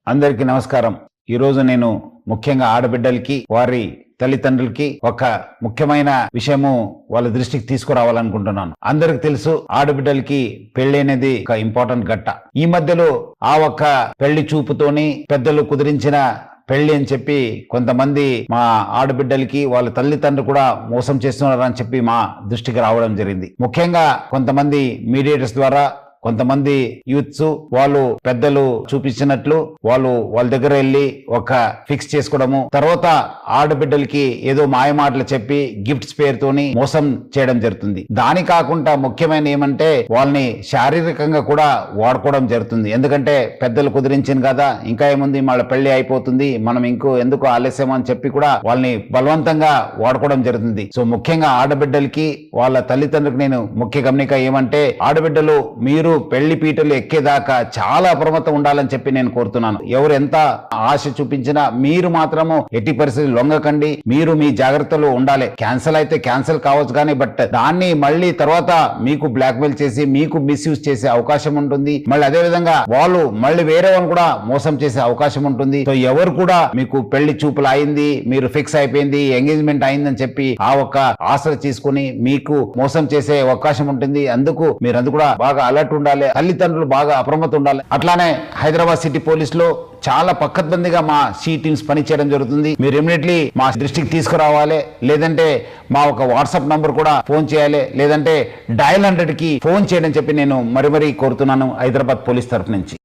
అందరికీ నమస్కారం. ఈరోజు నేను ముఖ్యంగా ఆడబిడ్డలకి వారి తల్లిదండ్రులకి ఒక ముఖ్యమైన విషయము వాళ్ళ దృష్టికి తీసుకురావాలనుకుంటున్నాను. అందరికి తెలుసు ఆడబిడ్డలకి పెళ్లి అనేది ఒక ఇంపార్టెంట్ ఘట్ట. ఈ మధ్యలో ఆ ఒక్క పెళ్లి చూపుతోని పెద్దలు కుదిరించిన పెళ్లి అని చెప్పి కొంతమంది మా ఆడబిడ్డలకి వాళ్ళ తల్లిదండ్రులు కూడా మోసం చేస్తున్నారని చెప్పి మా దృష్టికి రావడం జరిగింది. ముఖ్యంగా కొంతమంది మీడియేటర్స్ ద్వారా కొంతమంది యూత్స్ వాళ్ళు పెద్దలు చూపించినట్లు వాళ్ళ దగ్గర వెళ్ళి ఒక ఫిక్స్ చేసుకోవడము, తర్వాత ఆడబిడ్డలకి ఏదో మాయమాటలు చెప్పి గిఫ్ట్స్ పేరుతోని మోసం చేయడం జరుగుతుంది. దాని కాకుండా ముఖ్యమైన ఏమంటే వాళ్ళని శారీరకంగా కూడా వాడుకోవడం జరుగుతుంది. ఎందుకంటే పెద్దలు కుదిరించింది కదా, ఇంకా ఏముంది వాళ్ళ పెళ్లి అయిపోతుంది, మనం ఎందుకు ఆలస్యం అని చెప్పి కూడా వాళ్ళని బలవంతంగా వాడుకోవడం జరుగుతుంది. సో ముఖ్యంగా ఆడబిడ్డలకి వాళ్ళ తల్లిదండ్రులకు నేను ముఖ్య గమనిక ఏమంటే, ఆడబిడ్డలు మీరు పెళ్లి పీటలు ఎక్కేదాకా చాలా అప్రమత్తం ఉండాలని చెప్పి నేను కోరుతున్నాను. ఎవరు ఎంత ఆశ చూపించినా మీరు మాత్రము ఎట్టి పరిస్థితి లొంగకండి. మీరు మీ జాగ్రత్తలో ఉండాలి. క్యాన్సిల్ అయితే క్యాన్సిల్ కావచ్చు కానీ బట్ దాన్ని మళ్ళీ తర్వాత మీకు బ్లాక్మెయిల్ చేసి మీకు మిస్యూజ్ చేసే అవకాశం ఉంటుంది. మళ్ళీ అదే విధంగా వాళ్ళు మళ్ళీ వేరే వాళ్ళని కూడా మోసం చేసే అవకాశం ఉంటుంది. సో ఎవరు కూడా మీకు పెళ్లి చూపులు అయింది, మీరు ఫిక్స్ అయిపోయింది, ఎంగేజ్మెంట్ అయిందని చెప్పి ఆ ఒక్క ఆశ తీసుకుని మీకు మోసం చేసే అవకాశం ఉంటుంది. అందుకు మీరందరూ కూడా బాగా అలర్ట్ ఉండాలి. తల్లిదండ్రులు బాగా అప్రమత్తం ఉండాలి. అట్లానే హైదరాబాద్ సిటీ పోలీసులో చాలా పక్కద్బందిగా మా సి టీమ్స్ పని చేయడం జరుగుతుంది. మీరు ఇమీడియట్లీ మా దృష్టికి తీసుకురావాలి, లేదంటే మా ఒక వాట్సాప్ నంబర్ కూడా ఫోన్ చేయాలి, లేదంటే డయల్ 100కి ఫోన్ చేయడం చెప్పి నేను మరీ కోరుతున్నాను హైదరాబాద్ పోలీస్ తరఫు నుంచి.